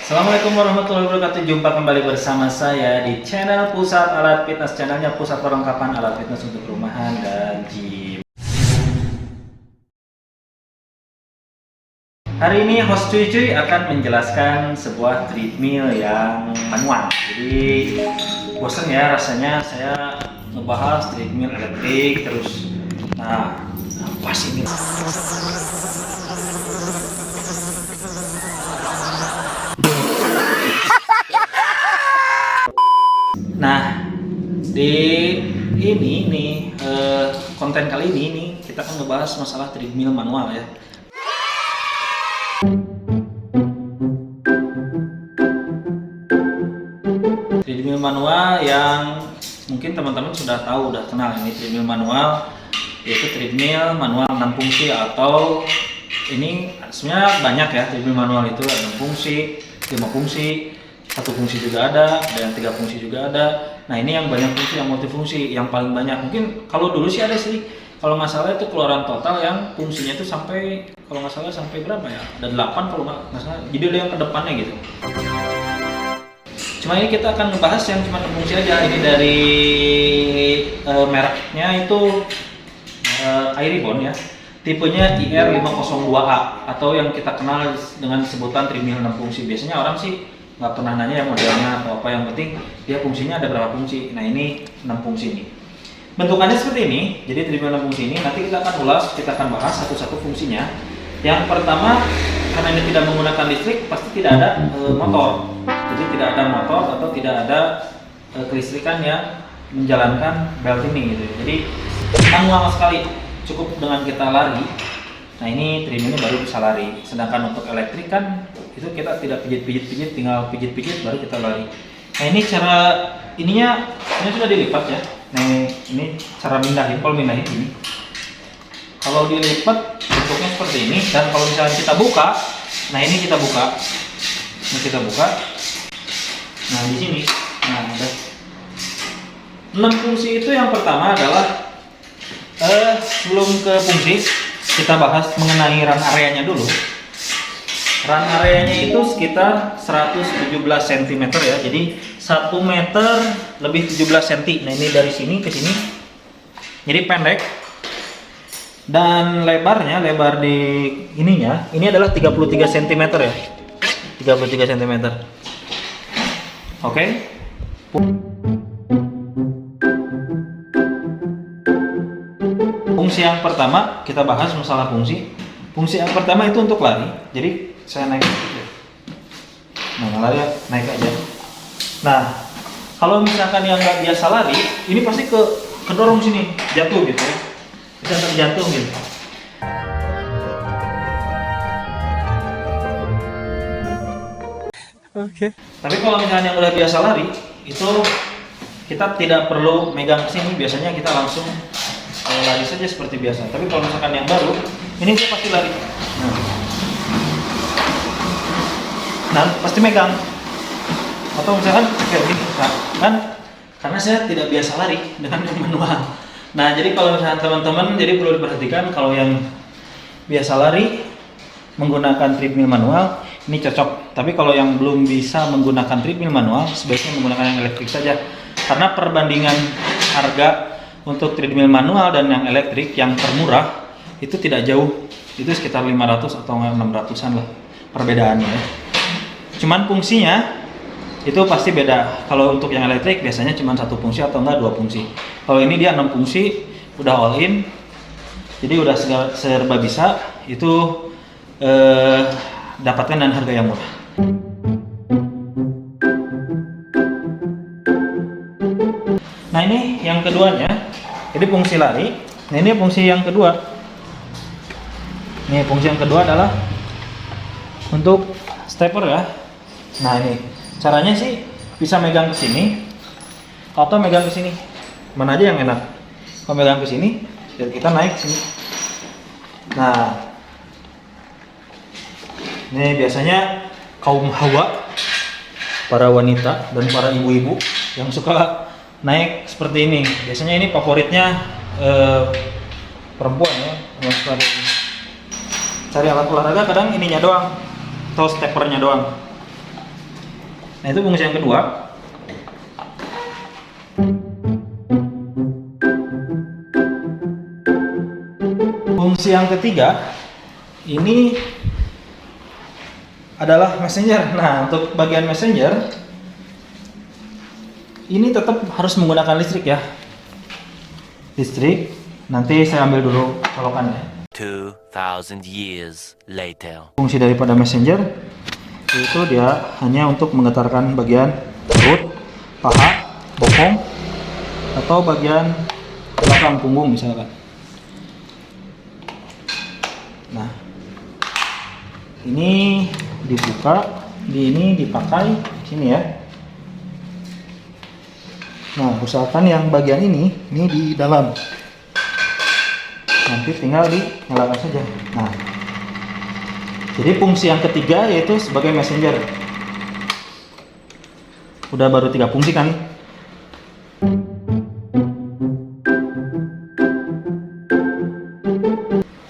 Assalamualaikum warahmatullahi wabarakatuh. Jumpa kembali bersama saya di channel Pusat Alat Fitness, channelnya pusat perlengkapan alat fitness untuk rumahan dan gym. Hari ini host Cuy akan menjelaskan sebuah treadmill yang manual. Jadi bosan ya rasanya saya ngebahas treadmill elektrik terus. Nah, apa sih ini? Nah, di ini nih konten kali ini nih kita akan ngebahas masalah treadmill manual ya. Treadmill manual yang mungkin teman-teman sudah tahu, udah kenal ini treadmill manual, yaitu treadmill manual 6 fungsi atau ini sebenarnya banyak ya treadmill manual itu ada 6 fungsi, 5 fungsi, 1 fungsi juga ada, yang 3 fungsi juga ada. Nah ini yang banyak fungsi, yang multifungsi, yang paling banyak. Mungkin kalau dulu sih ada sih, kalau nggak salah itu keluaran total yang fungsinya itu sampai, kalau nggak salah sampai berapa ya? Ada 8 kalau nggak salah. Jadi ada yang ke depannya gitu. Cuma ini kita akan membahas yang cuma fungsi aja. Ini dari mereknya itu Airibon ya. Tipenya IR502A atau yang kita kenal dengan sebutan treadmill 6 fungsi. Biasanya orang sih nggak pernah nanya ya modelnya atau apa, yang penting dia fungsinya ada berapa fungsi. Nah ini 6 fungsi ini. Bentukannya seperti ini, jadi treadmill 6 fungsi ini nanti kita akan ulas, kita akan bahas satu-satu fungsinya. Yang pertama, karena ini tidak menggunakan listrik, pasti tidak ada motor. Jadi tidak ada motor atau tidak ada kelistrikan yang menjalankan belt ini gitu. Jadi manual sekali, cukup dengan kita lari. Nah ini treadmill ini baru bisa lari. Sedangkan untuk elektrik kan itu kita tidak pijit-pijit, tinggal pijit-pijit baru kita lari. Nah ini cara ininya, ini sudah dilipat ya. Nah ini cara mindahin, kalau mindahin ini. Kalau dilipat bentuknya seperti ini, dan kalau misalnya kita buka, nah ini kita buka. Ini kita buka. Nah di sini, nah ada 6 fungsi itu. Yang pertama adalah sebelum ke fungsi, kita bahas mengenai run areanya dulu. Run areanya itu sekitar 117 cm ya. Jadi 1 meter lebih 17 cm. Nah ini dari sini ke sini. Jadi pendek. Dan lebarnya, lebar di ininya, ini adalah 33 cm ya. 33 cm. Oke. Fungsi yang pertama, kita bahas masalah fungsi. Fungsi yang pertama itu untuk lari. Jadi saya naik aja. Nah, lari naik aja. Nah, kalau misalkan yang nggak biasa lari, ini pasti kedorong sini, jatuh gitu ya. Bisa terjatuh gitu. Oke. Tapi kalau misalnya yang udah biasa lari, itu kita tidak perlu megang sini. Biasanya kita langsung lari saja seperti biasa. Tapi kalau misalkan yang baru, ini dia pasti lari. Nah, pasti megang. Atau misalkan kayak gini, kan? Karena saya tidak biasa lari dengan yang manual. Nah, jadi kalau misalkan teman-teman, jadi perlu diperhatikan kalau yang biasa lari menggunakan treadmill manual, ini cocok. Tapi kalau yang belum bisa menggunakan treadmill manual, sebaiknya menggunakan yang elektrik saja. Karena perbandingan harga untuk treadmill manual dan yang elektrik yang termurah itu tidak jauh, itu sekitar 500 atau 600-an lah perbedaannya ya. Cuman fungsinya itu pasti beda. Kalau untuk yang elektrik biasanya cuma 1 fungsi atau enggak 2 fungsi. Kalau ini dia 6 fungsi, udah all in, jadi udah serba bisa. Itu dapatkan dengan harga yang murah. Nah ini yang keduanya. Jadi fungsi lari. Nah ini fungsi yang kedua. Nih fungsi yang kedua adalah untuk stepper ya. Nah ini caranya sih bisa megang ke sini atau megang ke sini. Mana aja yang enak. Kalau megang ke sini, dan kita naik ke sini. Nah, ini biasanya kaum hawa, para wanita dan para ibu-ibu yang suka naik seperti ini. Biasanya ini favoritnya perempuan ya. Cari alat olahraga kadang ininya doang atau steppernya doang. Nah itu fungsi yang kedua. Fungsi yang ketiga ini adalah messenger. Nah untuk bagian messenger ini tetap harus menggunakan listrik ya. Listrik. Nanti saya ambil dulu colokannya. 2000 years later. Fungsi daripada messenger itu dia hanya untuk menggetarkan bagian perut, paha, bokong, atau bagian belakang punggung misalkan. Nah, ini dibuka, ini dipakai sini ya. Nah, usahakan yang bagian ini di dalam. Nanti tinggal dinyalakan saja. Nah, jadi fungsi yang ketiga yaitu sebagai messenger. Udah baru 3 fungsi kan?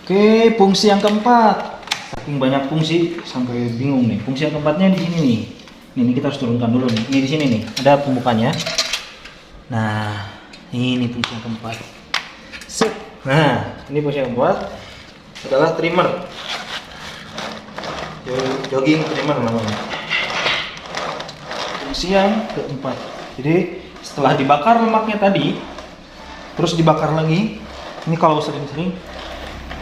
Oke, fungsi yang keempat. Saking banyak fungsi sampai bingung nih. Fungsi yang keempatnya di sini nih. Ini kita harus turunkan dulu nih. Ini di sini nih. Ada pembukanya. Nah, ini fungsi yang keempat. Set. Nah, ini fungsi yang keempat adalah trimmer. Jogging trimmer namanya. Fungsi yang keempat. Jadi setelah dibakar lemaknya tadi, terus dibakar lagi. Ini kalau sering-sering,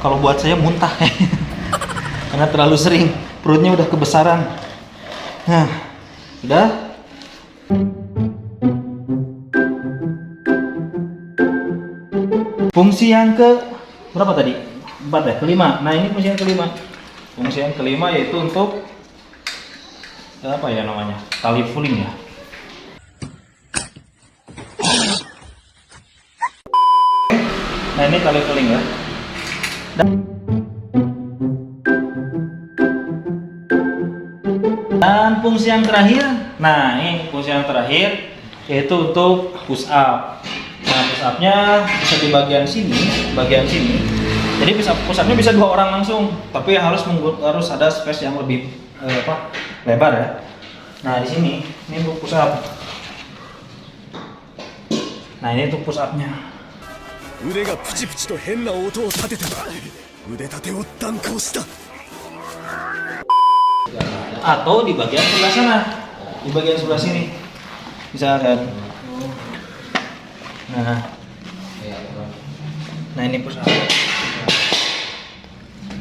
kalau buat saya muntah karena terlalu sering, perutnya udah kebesaran. Nah, udah. Fungsi yang ke berapa tadi? 4 ya? Kelima. Nah ini fungsi yang kelima. Fungsi yang kelima yaitu untuk apa ya namanya? Tali fuling ya. Nah ini tali fuling ya. Dan fungsi yang terakhir, nah ini fungsi yang terakhir yaitu untuk push up. Nah push upnya bisa di bagian sini. Jadi push upnya bisa 2 orang langsung, tapi harus ada space yang lebih lebar ya. Nah di sini ini untuk push up. Nah ini untuk push upnya. Atau di bagian sebelah sana, di bagian sebelah sini misalkan. Nah ini push up.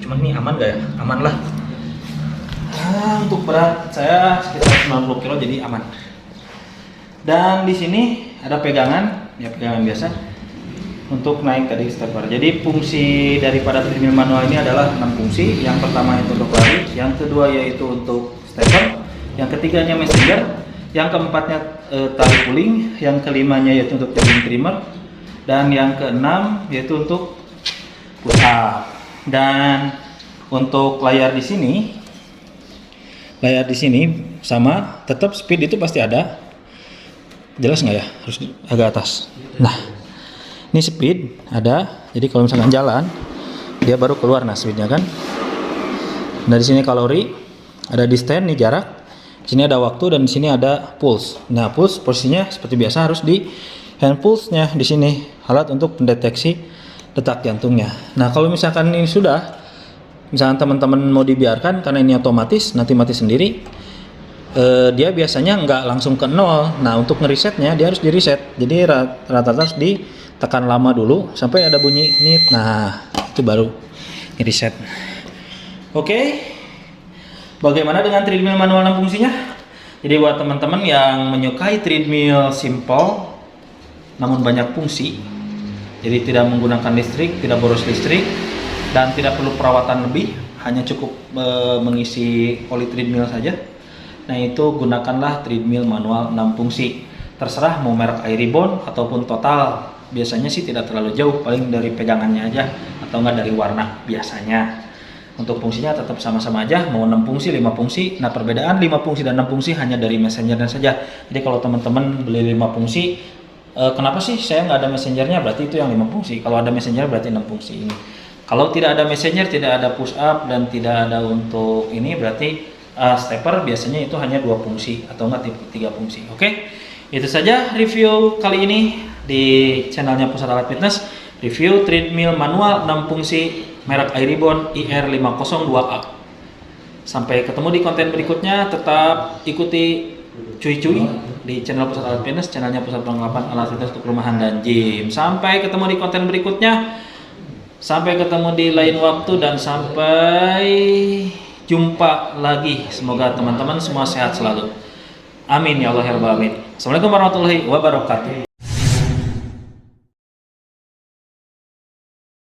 Cuman ini aman gak ya? Aman lah. Untuk berat saya sekitar 90 kg jadi aman. Dan di sini ada pegangan, ya pegangan biasa untuk naik tadi stepper. Jadi fungsi daripada treadmill manual ini adalah 6 fungsi. Yang pertama itu untuk lari, yang kedua yaitu untuk stepper, yang ketiganya messenger, yang keempatnya tali puling, yang kelimanya yaitu untuk jogging trimmer, dan yang keenam yaitu untuk push up. Dan untuk layar di sini sama, tetap speed itu pasti ada. Jelas nggak ya? Harus agak atas. Nah, ini speed ada. Jadi kalau misalkan jalan, dia baru keluar nah speednya kan. Nah di sini kalori, ada distance nih jarak. Di sini ada waktu dan di sini ada pulse. Nah pulse posisinya seperti biasa harus di hand pulse-nya di sini, alat untuk mendeteksi detak jantungnya. Nah kalau misalkan ini sudah, misalkan teman-teman mau dibiarkan karena ini otomatis nanti mati sendiri, dia biasanya nggak langsung ke 0. Nah untuk ngerisetnya dia harus di reset. Jadi rata-rata harus ditekan lama dulu sampai ada bunyi nit. Nah itu baru reset. Oke. Bagaimana dengan treadmill manual 6 fungsinya? Jadi buat teman-teman yang menyukai treadmill simple namun banyak fungsi, jadi tidak menggunakan listrik, tidak boros listrik, dan tidak perlu perawatan lebih, hanya cukup mengisi oli treadmill saja. Nah itu gunakanlah treadmill manual 6 fungsi. Terserah mau merek Airibon ataupun Total. Biasanya sih tidak terlalu jauh, paling dari pegangannya aja atau enggak dari warna biasanya. Untuk fungsinya tetap sama-sama aja, mau 6 fungsi, 5 fungsi. Nah perbedaan 5 fungsi dan 6 fungsi hanya dari messengernya saja. Jadi kalau teman-teman beli 5 fungsi, kenapa sih saya nggak ada messengernya? Berarti itu yang 5 fungsi. Kalau ada messenger berarti 6 fungsi ini. Kalau tidak ada messenger, tidak ada push up dan tidak ada untuk ini, berarti stepper biasanya itu hanya 2 fungsi atau enggak 3 fungsi. Oke, itu saja review kali ini di channelnya Pusat Alat Fitness. Review treadmill manual 6 fungsi merek Airibon IR502A. Sampai ketemu di konten berikutnya. Tetap ikuti cuy-cuy di channel Pusat Alat Fitness, channelnya Pusat Perlengkapan Alat Fitness untuk rumahan dan gym. Sampai ketemu di konten berikutnya. Sampai ketemu di lain waktu dan sampai jumpa lagi. Semoga teman-teman semua sehat selalu. Amin ya Allah ya Rabbal Alamin. Assalamualaikum warahmatullahi wabarakatuh.